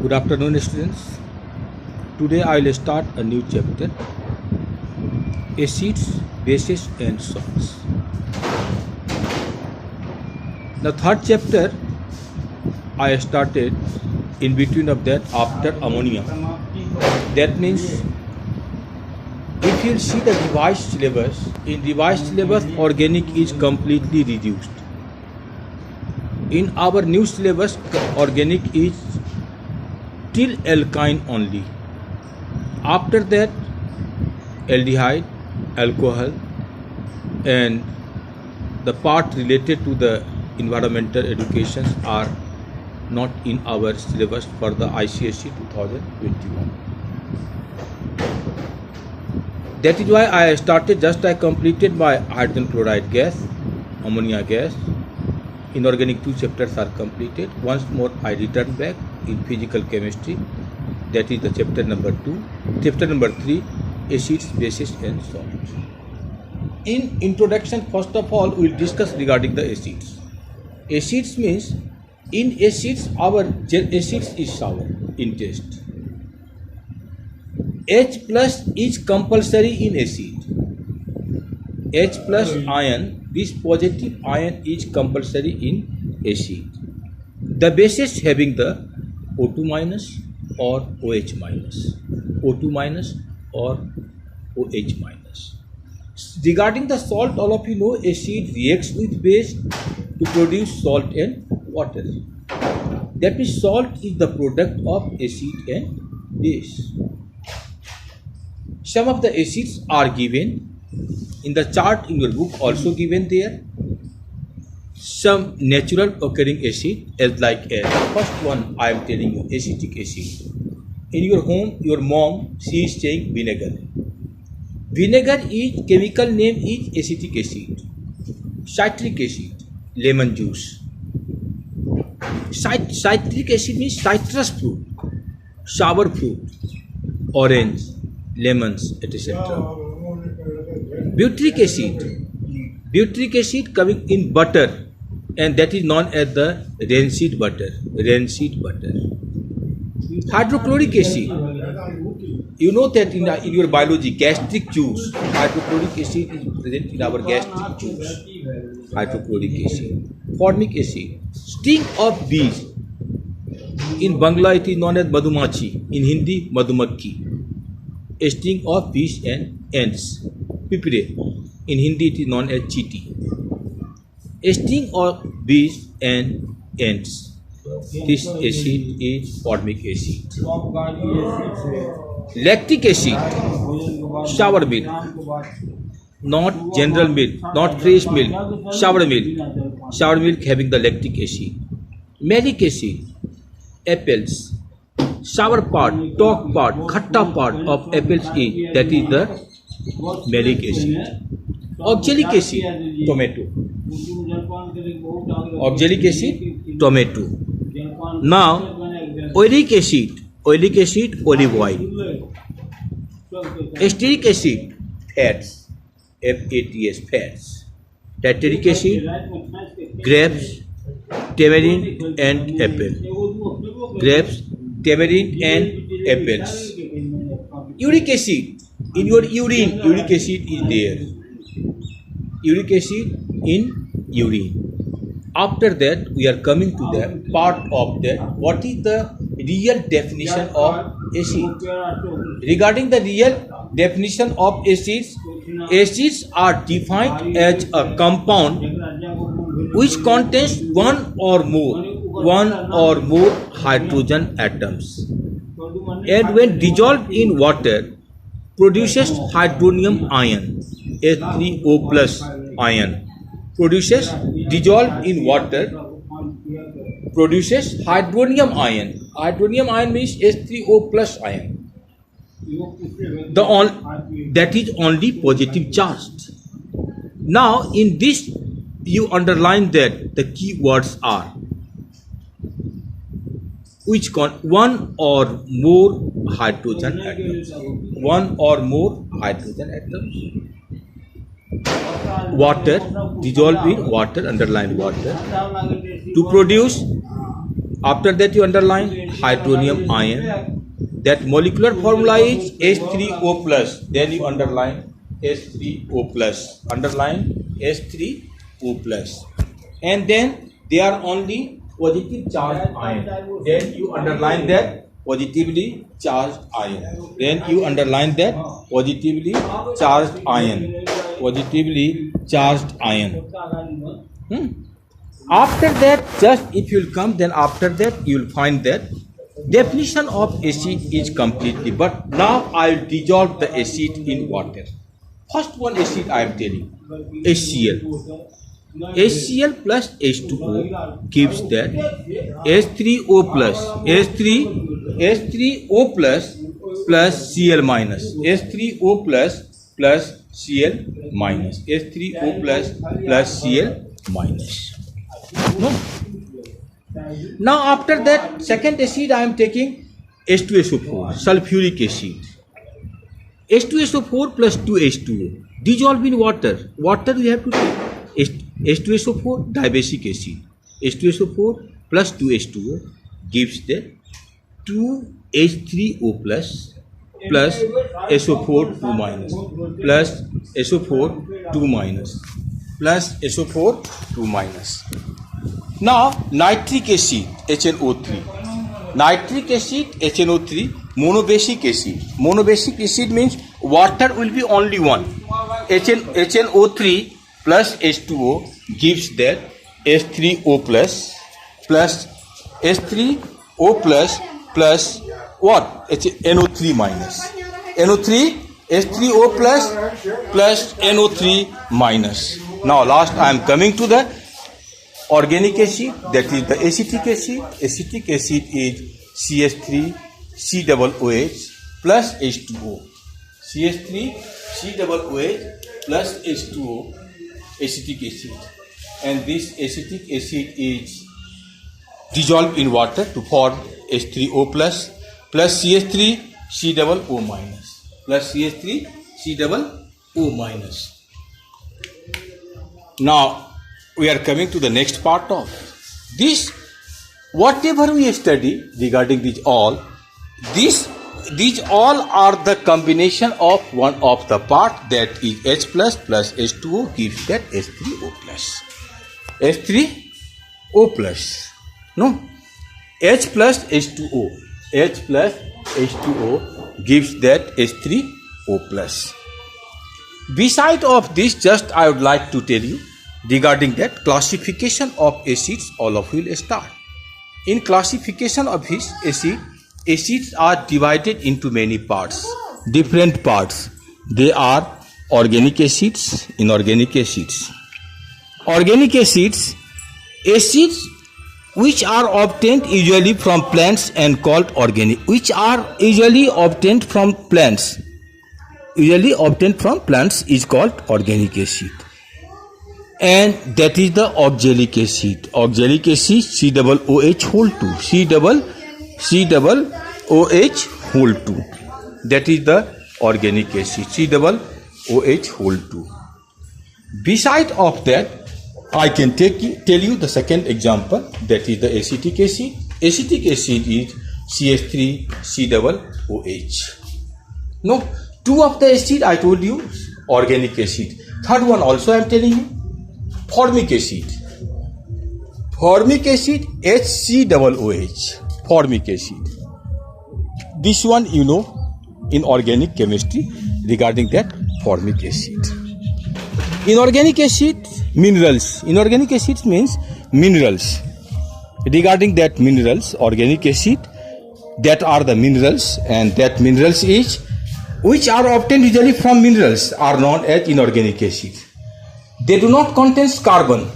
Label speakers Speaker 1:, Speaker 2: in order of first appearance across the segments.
Speaker 1: Good afternoon, students. Today I will start a new chapter, acids, bases and salts. The third chapter I started in between of that after ammonia. That means if you see the revised syllabus, in revised syllabus organic is completely reduced. In our new syllabus organic is till alkyne only. After that aldehyde, alcohol and the part related to the environmental education are not in our syllabus for the ICSE 2021. That is why I started, I completed my hydrogen chloride gas, ammonia gas. Inorganic 2 chapters are completed. Once more I return back in physical chemistry. That is the chapter number 2. Chapter number 3, acids, bases and salts. In introduction, first of all, we will discuss regarding the acids. Acids means, in acids, our acids is sour in taste. H plus is compulsory in acid. H plus ion, this positive ion is compulsory in acid. The bases having the O2 minus or OH minus, O2 minus or OH minus. Regarding the salt, all of you know acid reacts with base to produce salt and water. That means salt is the product of acid and base. Some of the acids are given in the chart in your book, also given there. Some natural occurring acid as like the first one I am telling you, acetic acid. In your home, your mom, she is saying vinegar. Vinegar is chemical name is acetic acid. Citric acid, lemon juice. Citric acid means citrus fruit, sour fruit, orange, lemons, etc. Butyric acid coming in butter, and that is known as the rancid butter. Hydrochloric acid, you know that in your biology, gastric juice, hydrochloric acid is present in our gastric juice. Hydrochloric acid. Formic acid, sting of bees. In Bangla it is known as madhumachi, in Hindi madhumakki. Sting of bees and ants. Pipre, in Hindi it is known as cheeti. Sting of bees and ants. This acid is formic acid. Lactic acid, sour milk, not general milk, not fresh milk, sour milk having the lactic acid. Malic acid, apples, sour part, talk part, khatta part of apples is, that is the malic acid. Oxalic acid, tomato. Oxalic acid, tomato. Now, oleic acid, olive oil. Stearic acid, fats, FATS, fats. Tartaric acid, grapes, tamarind and apple. Grapes, tamarind and apples. Uric acid, in your urine, uric acid is there. Uric acid in urine. After that, we are coming to the part of that. What is the real definition of acid? Regarding the real definition of acids, acids are defined as a compound which contains one or more hydrogen atoms, and when dissolved in water produces hydronium ion, H3O plus ion. Produces, dissolved in water, produces hydronium ion. Hydronium ion means H3O plus ion. That is only positive charged. Now in this you underline that the key words are which one or more hydrogen atoms. One or more hydrogen atoms. Water, dissolved in water, underline water, to produce After that you underline hydronium ion. That molecular formula is H3O plus. Then you underline H3O plus. Underline H3O plus. And then they are only positive charged ion. Then you underline that positively charged ion. Then you underline that positively charged ion. Positively charged ion. After that, just if you will come, then after that you will find that definition of acid is completely. But now I will dissolve the acid in water. First one acid I am telling, HCl. HCl plus H2O gives that H3O plus H3O plus Cl minus H3O plus Cl minus H3O plus Cl minus. No. Now after that second acid I am taking H2SO4 sulfuric acid. H2SO4 plus 2H2O dissolve in water. Water we have to take. H2SO4 dibasic acid. H2SO4 plus 2H2O gives the 2H3O plus SO4 2 minus plus SO4 2 minus plus SO4 2 minus. Now nitric acid HNO3. Nitric acid HNO3 monobasic acid. Monobasic acid means water will be only one. HNO3 plus H2O gives that H3O plus H3O plus what? NO3 minus. NO3 H3O plus NO3 minus. Now last I am coming to the organic acid, that is the acetic acid. Acetic acid is CH3 COOH plus H2O. CH3 COOH plus H2O acetic acid, and this acetic acid is dissolved in water to form H3O plus CH3 COO minus plus CH3 COO minus. Now we are coming to the next part of this. Whatever we study regarding these all are the combination of one of the part, that is H plus H2O gives that H3O plus. H3O plus. No. H plus H2O. H plus H2O gives that H3O plus. Beside of this, just I would like to tell you regarding that classification of acids, all of you will start. In classification of his acids are divided into many parts, different parts. They are organic acids, inorganic acids. Organic acids which are obtained usually from plants and called organic, which are usually obtained from plants. Usually obtained from plants is called organic acid. And that is the oxalic acid. Oxalic acid COOH whole 2. COOH whole 2. That is the organic acid. COOH whole 2. Beside of that, I can tell you the second example, that is the acetic acid. Acetic acid is CH3 COOH. No, two of the acid I told you, organic acid. Third one also I am telling you, formic acid. Formic acid HCOOH. Formic acid. This one you know in organic chemistry regarding that formic acid. Inorganic acid, minerals. Inorganic acid means minerals. Regarding that minerals, organic acid, that are the minerals, and that minerals is which are obtained usually from minerals are known as inorganic acid. They do not contain carbon,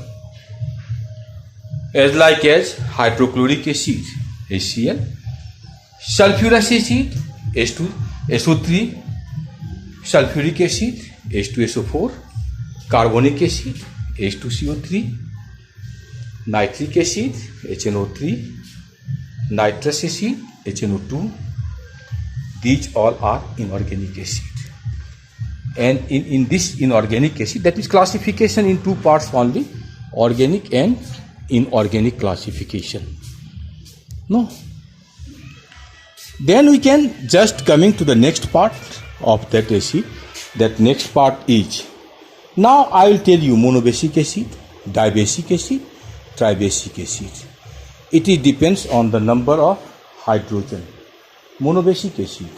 Speaker 1: as like as hydrochloric acid HCl, sulfurous acid H2SO3, sulfuric acid H2SO4, carbonic acid H2CO3, nitric acid HNO3, nitrous acid HNO2. These all are inorganic acid. And in this inorganic acid, that is classification in two parts only, organic and inorganic classification. No. Then we can just coming to the next part of that acid. That next part is, now I will tell you monobasic acid, dibasic acid, tribasic acid. It depends on the number of hydrogen. Monobasic acid,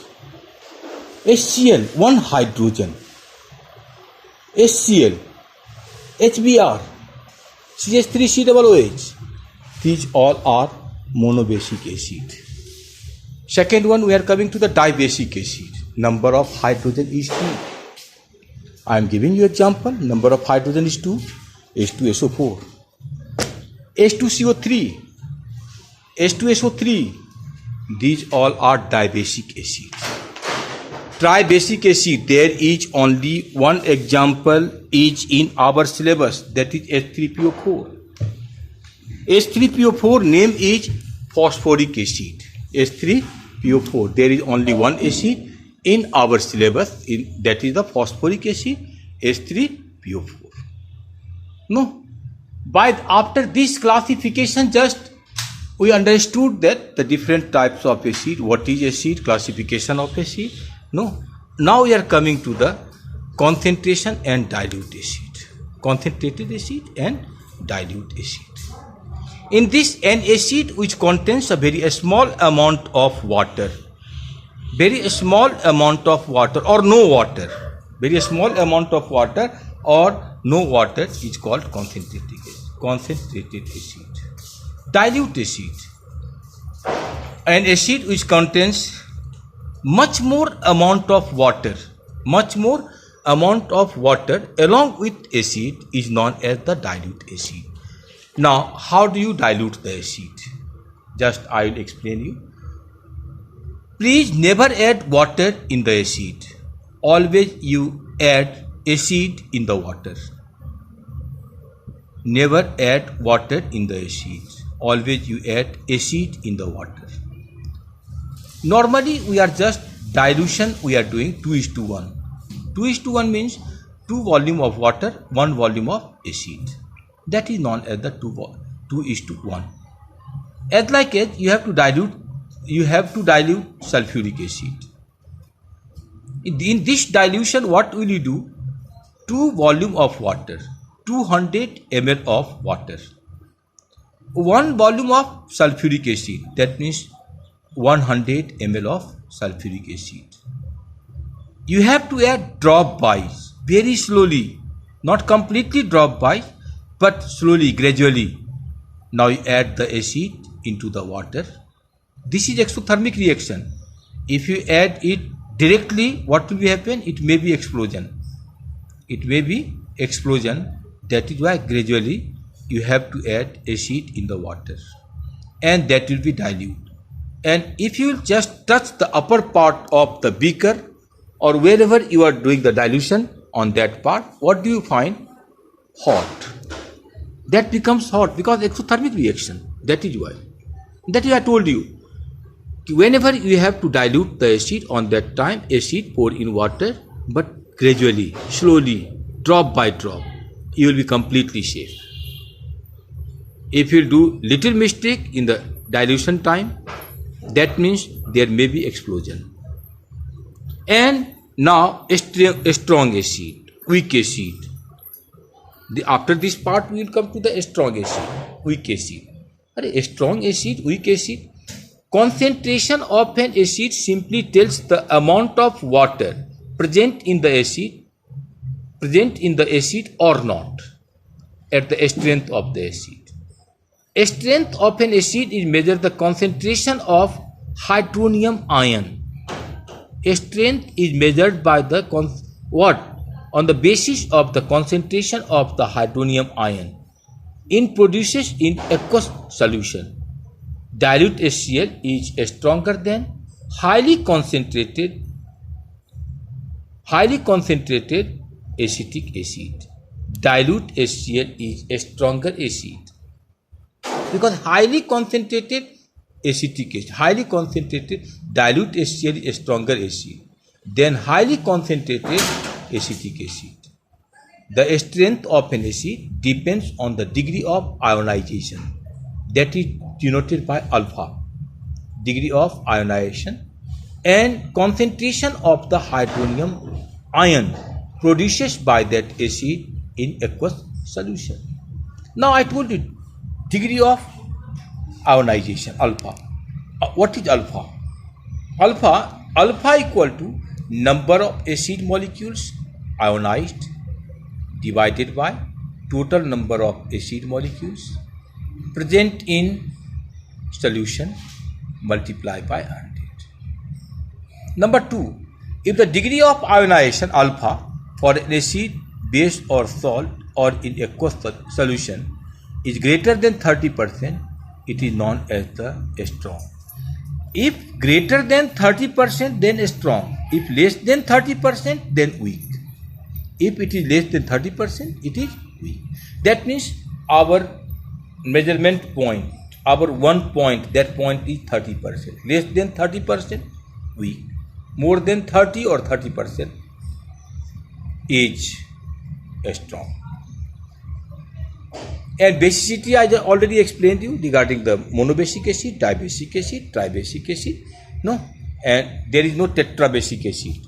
Speaker 1: HCl, one hydrogen, HCl, HBr, CH3COOH. These all are monobasic acid. Second one, we are coming to the dibasic acid. Number of hydrogen is 2. I am giving you example. Number of hydrogen is 2. H2SO4, H2CO3, H2SO3. These all are dibasic acid. Tribasic acid, there is only one example is in our syllabus, that is H3PO4. H3PO4 name is phosphoric acid. H3PO4. There is only one acid in our syllabus, that is the phosphoric acid, H3PO4. No. After this classification, just we understood that the different types of acid, what is acid, classification of acid. No. Now we are coming to the concentration and dilute acid. Concentrated acid and dilute acid. In this, an acid which contains a very small amount of water, very small amount of water or no water, very small amount of water or no water is called concentrated acid. Dilute acid, an acid which contains much more amount of water along with acid is known as the dilute acid. Now, how do you dilute the acid? Just I will explain you. Please never add water in the acid. Always you add acid in the water. Never add water in the acid. Always you add acid in the water. Normally we are just dilution, we are doing 2:1. 2:1 means 2 volume of water, 1 volume of acid. That is known as the 2:1. As like as you have to dilute sulfuric acid. In this dilution, what will you do? 2 volume of water, 200 ml of water, 1 volume of sulfuric acid, that means 100 ml of sulfuric acid. You have to add drop wise, very slowly, not completely drop wise, but slowly, gradually. Now you add the acid into the water. This is exothermic reaction. If you add it directly, what will happen? It may be explosion. That is why gradually you have to add acid in the water, and that will be dilute. And if you just touch the upper part of the beaker or wherever you are doing the dilution, on that part, what do you find? Hot. That becomes hot because exothermic reaction. That is why. That is I told you. Whenever you have to dilute the acid, on that time acid pour in water, but gradually, slowly, drop by drop, you will be completely safe. If you do little mistake in the dilution time, that means there may be explosion. And now a strong acid, weak acid. After this part we will come to the strong acid, weak acid. A strong acid, weak acid. Concentration of an acid simply tells the amount of water present in the acid or not at the strength of the acid. A strength of an acid is measured the concentration of hydronium ion. A strength is measured by the on the basis of the concentration of the hydronium ion in produces in aqueous solution. Dilute HCl is stronger than highly concentrated acetic acid. Dilute HCl is a stronger acid because highly concentrated acetic acid, highly concentrated dilute HCl is a stronger acid than highly concentrated acetic acid. The strength of an acid depends on the degree of ionization, that is denoted by alpha. degree of ionization, and concentration of the hydronium ion produced by that acid in aqueous solution. Now I told you degree of ionization alpha. What is alpha? Alpha equal to number of acid molecules ionized divided by total number of acid molecules present in solution multiplied by 100. Number 2, if the degree of ionization alpha for an acid, base or salt or in aqueous solution is greater than 30%, it is known as the strong. If greater than 30%, then strong. If less than 30%, then weak. If it is less than 30%, it is weak. That means our measurement point, our one point, that point is 30%. Less than 30%, weak. More than 30 or 30% is strong. And basicity I already explained you regarding the monobasic acid, dibasic acid, tribasic acid. No, and there is no tetrabasic acid.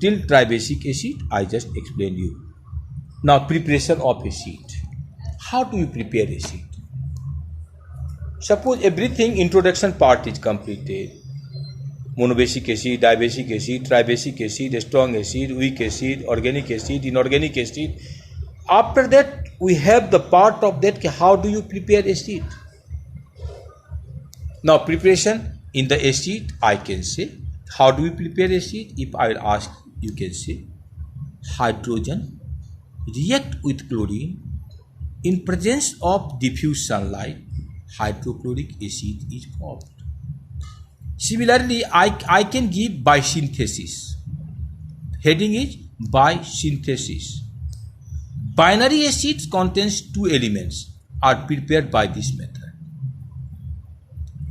Speaker 1: Till tribasic acid I just explained you. Now preparation of acid. How do you prepare acid? Suppose everything introduction part is completed. Monobasic acid, dibasic acid, tribasic acid, strong acid, weak acid, organic acid, inorganic acid. After that, we have the part of that, how do you prepare acid? Now, preparation in the acid, I can say, how do we prepare acid? If I will ask, you can say, hydrogen react with chlorine. In presence of diffuse sunlight, hydrochloric acid is formed. Similarly, I can give by synthesis. Heading is by synthesis. Binary acids contains two elements are prepared by this method.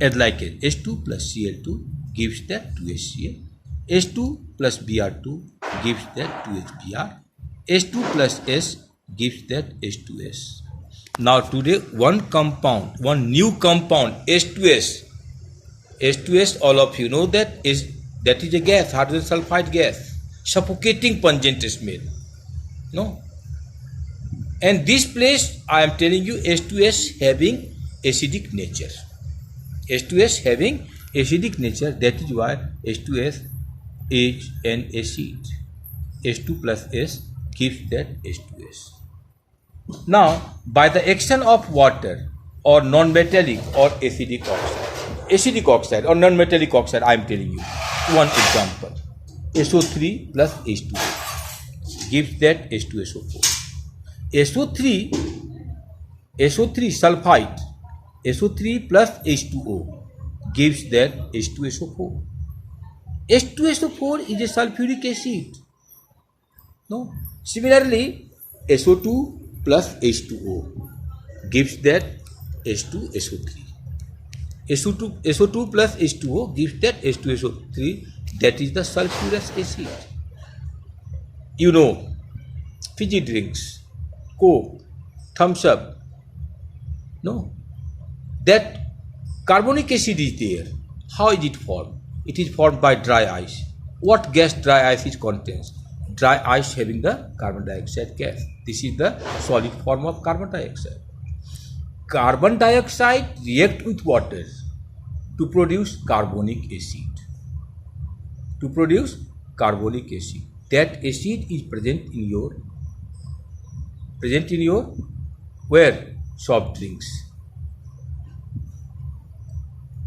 Speaker 1: As like H2 plus Cl2 gives that 2HCl. H2 plus Br2 gives that 2HBr. H2 plus S gives that H2S. Now today one new compound H2S. H2S, all of you know that is a gas, hydrogen sulfide gas, suffocating pungent smell. No. And this place I am telling you H2S having acidic nature. H2S having acidic nature, that is why H2S is an acid. H2 plus S gives that H2S. Now, by the action of water or non-metallic or acidic oxide or non-metallic oxide, I am telling you one example. SO3 plus H2O gives that H2SO4. SO3 sulfide, SO3 plus H2O gives that H2SO4. H2SO4 is a sulfuric acid. No. Similarly, SO2 plus H2O gives that H2SO3. SO2 plus H2O gives that H2SO3, that is the sulfurous acid. You know, fizzy drinks, Coke, Thumbs Up. No, that carbonic acid is there. How is it formed? It is formed by dry ice. What gas dry ice is contains? Dry ice having the carbon dioxide gas. This is the solid form of carbon dioxide. Carbon dioxide react with water to produce carbonic acid. That acid is present in your where? Soft drinks.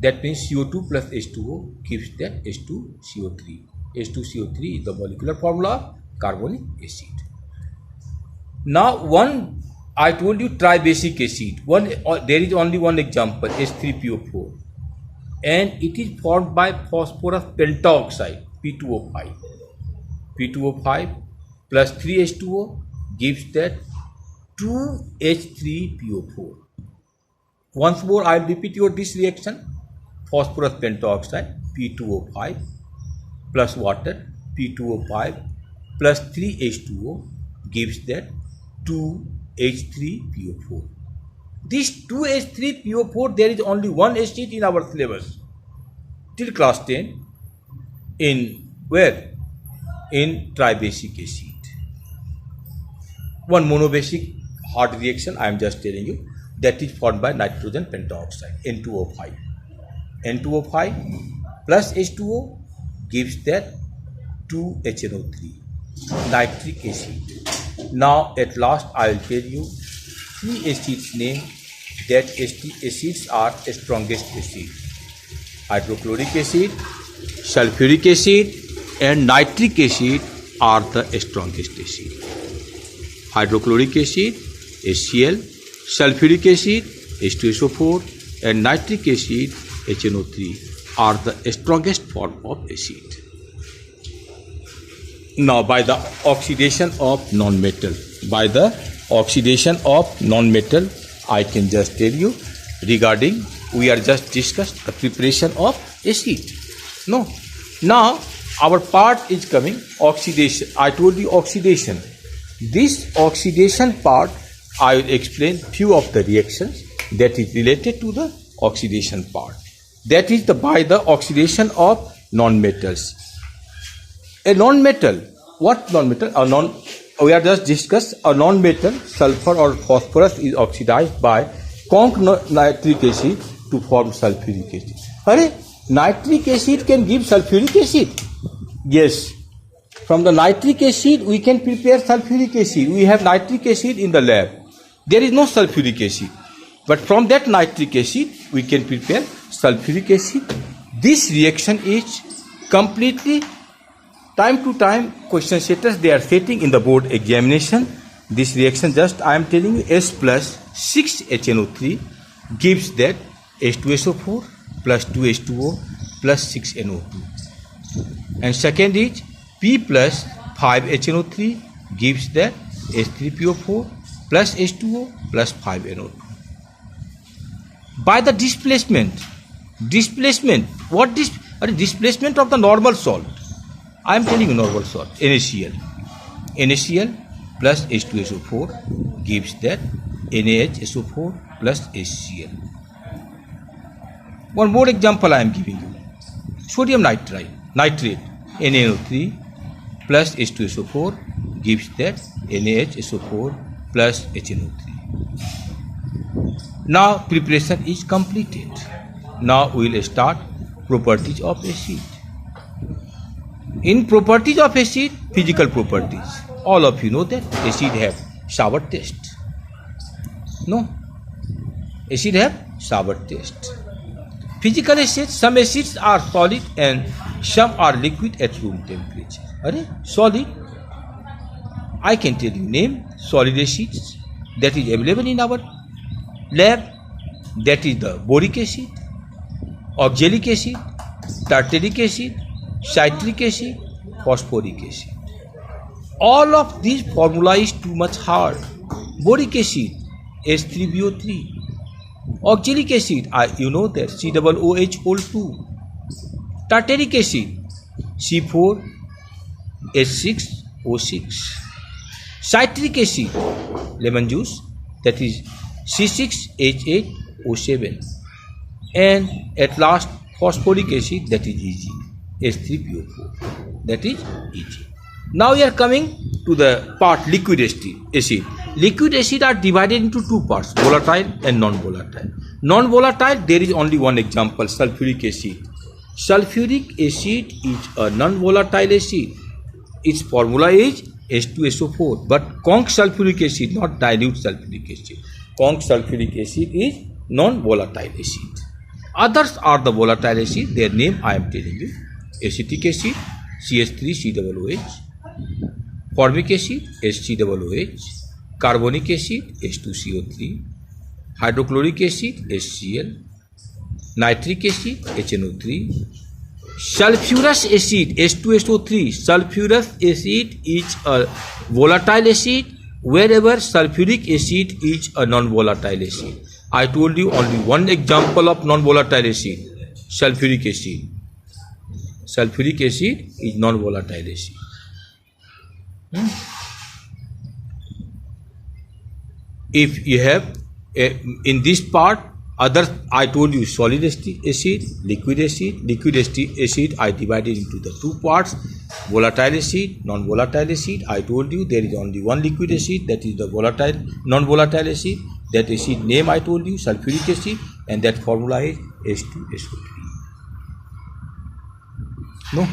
Speaker 1: That means CO2 plus H2O gives that H2CO3. H2CO3 is the molecular formula of carbonic acid. Now I told you tribasic acid. There is only one example, H3PO4. And it is formed by phosphorus pentaoxide, P2O5. P2O5 plus 3H2O gives that 2H3PO4. Once more I will repeat this reaction. Phosphorus pentaoxide, P2O5 plus water, P2O5 plus 3H2O gives that 2H3PO4. This 2H3PO4, there is only one acid in our syllabus. till class 10 in where? In tribasic acid. One monobasic hard reaction I am just telling you, that is formed by nitrogen pentoxide, N2O5. N2O5 plus H2O gives that 2HNO3, nitric acid. Now at last I will tell you three acids name that acids are strongest acid. Hydrochloric acid, sulfuric acid and nitric acid are the strongest acid. Hydrochloric acid, HCl, sulfuric acid, H2SO4 and nitric acid, HNO3 are the strongest form of acid. Now by the oxidation of non-metal, I can just tell you regarding, we are just discussed the preparation of acid. No. Now our part is coming oxidation. I told you oxidation. This oxidation part I will explain few of the reactions that is related to the oxidation part. That is by the oxidation of non-metals. A non-metal, what non-metal? We are just discussed a non-metal, sulfur or phosphorus is oxidized by conc nitric acid to form sulfuric acid. Are nitric acid can give sulfuric acid? Yes. From the nitric acid we can prepare sulfuric acid. We have nitric acid in the lab. There is no sulfuric acid. But from that nitric acid we can prepare sulfuric acid. This reaction is completely, time to time question setters they are setting in the board examination. This reaction just I am telling you, S plus 6HNO3 gives that H2SO4 plus 2H2O plus 6NO2. And second is P plus 5HNO3 gives that H3PO4 plus H2O plus 5NO2. By the displacement, what displacement of the normal salt? I am telling you normal salt, NaCl plus H2SO4 gives that NaHSO4 plus HCl. One more example I am giving you. Sodium nitrate, NaNO3 plus H2SO4 gives that NaHSO4 plus HNO3. Now preparation is completed. Now we will start properties of acid. In properties of acid, physical properties. All of you know that acid have sour taste. No? Acid have sour taste. Physical acids, some acids are solid and some are liquid at room temperature. Solid, I can tell you name solid acids that is available in our lab. That is the boric acid, oxalic acid, tartaric acid, citric acid, phosphoric acid. All of these formula is too much hard. Boric acid, H3BO3. Oxalic acid, you know that COOH whole 2. Tartaric acid, C4H6O6. Citric acid, lemon juice, that is C6H8O7. And at last phosphoric acid, that is Eg, H3PO4, that is Eg. Now we are coming to the part liquid acid. Liquid acid are divided into two parts, volatile and non-volatile. Non-volatile, there is only one example, sulfuric acid. Sulfuric acid is a non-volatile acid. Its formula is H2SO4, but conc sulfuric acid, not dilute sulfuric acid. Conc sulfuric acid is non-volatile acid. Others are the volatile acid, their name I am telling you. Acetic acid, CH3COOH. Formic acid, HCOOH. Carbonic acid, H2CO3. Hydrochloric acid, HCl. Nitric acid, HNO3. Sulfurous acid, H2SO3. Sulfurous acid is a volatile acid, wherever sulfuric acid is a non-volatile acid. I told you only one example of non-volatile acid, sulfuric acid. Sulfuric acid is non-volatile acid. If you have in this part Other, I told you solid acid, liquid acid I divided into the two parts, volatile acid, non-volatile acid. I told you there is only one liquid acid, that is the volatile, non-volatile acid. That acid name I told you, sulfuric acid, and that formula is H2SO3. No.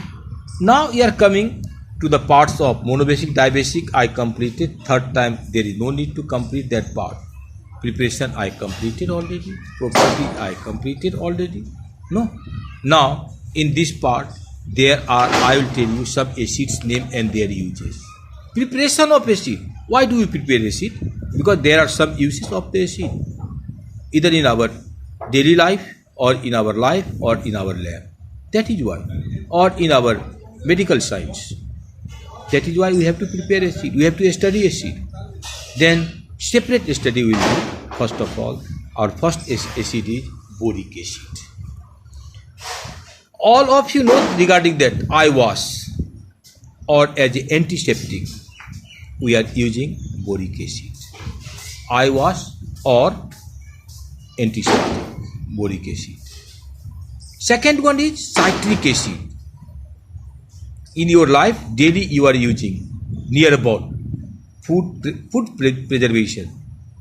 Speaker 1: Now we are coming to the parts of monobasic, dibasic. I completed third time. There is no need to complete that part. Preparation I completed already. Property I completed already. No. Now in this part I will tell you some acids name and their uses. Preparation of acid. Why do we prepare acid? Because there are some uses of the acid, either in our daily life or in our life or in our lab. That is why, or in our medical science. That is why we have to prepare acid. We have to study acid. Then separate study will be, first of all, our first acid is boric acid. All of you know regarding that eye wash or as an antiseptic, we are using boric acid. Eye wash or antiseptic, boric acid. Second one is citric acid. In your life, daily you are using near about food preservation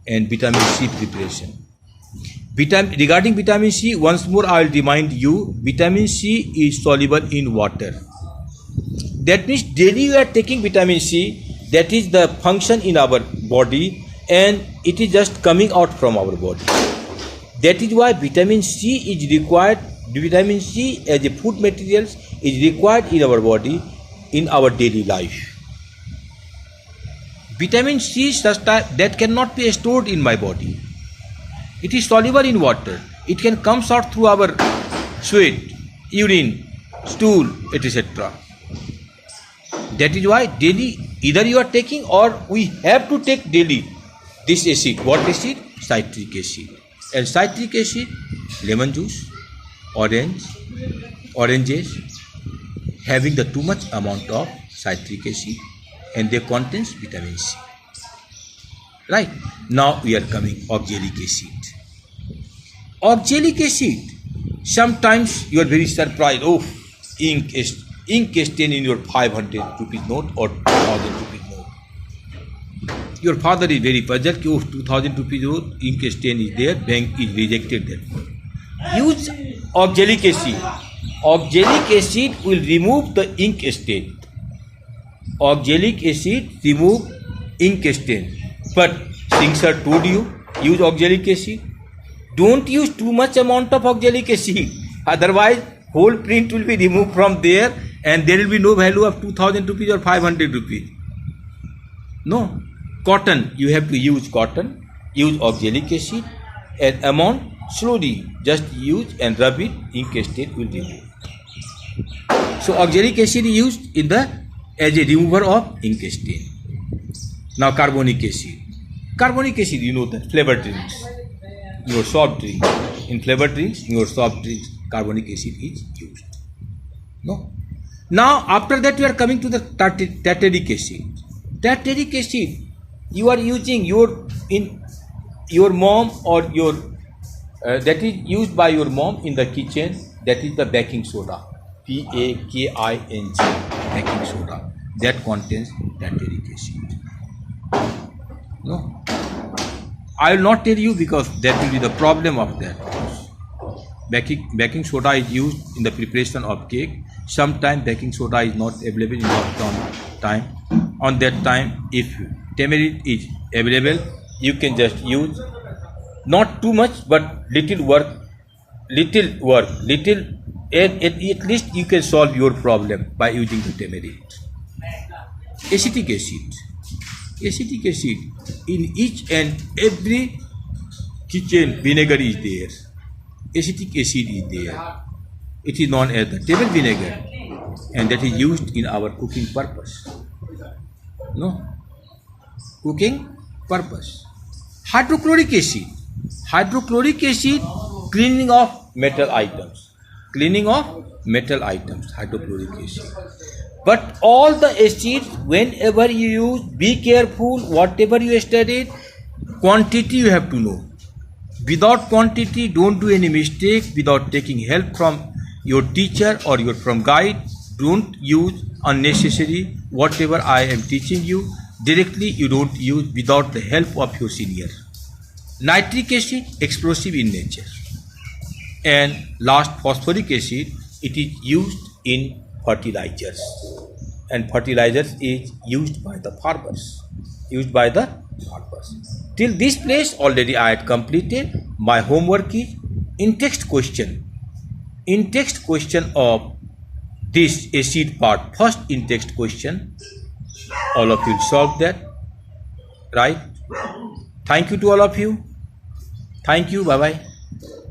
Speaker 1: and vitamin C preparation. Regarding vitamin C, once more I will remind you, vitamin C is soluble in water. That means daily you are taking vitamin C, that is the function in our body, and it is just coming out from our body. That is why vitamin C is required. Vitamin C as a food material is required in our body in our daily life. Vitamin C is such that cannot be stored in my body. It is soluble in water. It can come out through our sweat, urine, stool, etc. That is why daily either you are taking or we have to take daily this acid. What acid? Citric acid. And citric acid, lemon juice, oranges having the too much amount of citric acid, and they contains vitamin C. Right. Now we are coming oxalic acid. Oxalic acid, sometimes you are very surprised. Oh, ink stain in your 500 rupees note or 2000 rupees note. Your father is very puzzled. Oh, 2000 rupees note, ink stain is there. Bank is rejected that. Use oxalic acid. Oxalic acid will remove the ink stain. Oxalic acid remove ink stain. But Singh sir told you, use oxalic acid. Don't use too much amount of oxalic acid. Otherwise, whole print will be removed from there and there will be no value of 2000 rupees or 500 rupees. No. Cotton, you have to use cotton. Use oxalic acid. And amount, slowly just use and rub it, ink stain will remove. So oxalic acid is used in as a remover of ink stain. Now carbonic acid. Carbonic acid, you know that flavor drinks, your soft drinks. In flavor drinks, your soft drinks, carbonic acid is used. No. Now after that we are coming to the tartaric acid. Tartaric acid, you are using your mom or your that is used by your mom in the kitchen. That is the baking soda. PAKING, baking soda. That contains tartaric acid. No. I will not tell you because that will be the problem of that. Baking soda is used in the preparation of cake. Sometimes baking soda is not available in lockdown time. On that time, if tamarind is available, you can just use not too much but little work, and at least you can solve your problem by using the tamarind. Acetic acid. Acetic acid, in each and every kitchen vinegar is there. Acetic acid is there. It is known as the table vinegar and that is used in our cooking purpose. No? Cooking purpose. Hydrochloric acid. Hydrochloric acid, cleaning of metal items. Cleaning of metal items, hydrochloric acid. But all the acids, whenever you use, be careful, whatever you studied, quantity you have to know. Without quantity, don't do any mistake. Without taking help from your teacher or from guide, don't use unnecessary. Whatever I am teaching you, directly you don't use without the help of your senior. Nitric acid, explosive in nature. And last, phosphoric acid, it is used in fertilizers. And fertilizers is used by the farmers. Till this place already I had completed. My homework is in text question. In text question of this acid part, first in text question, all of you solve that, right? Thank you to all of you. Thank you. Bye bye.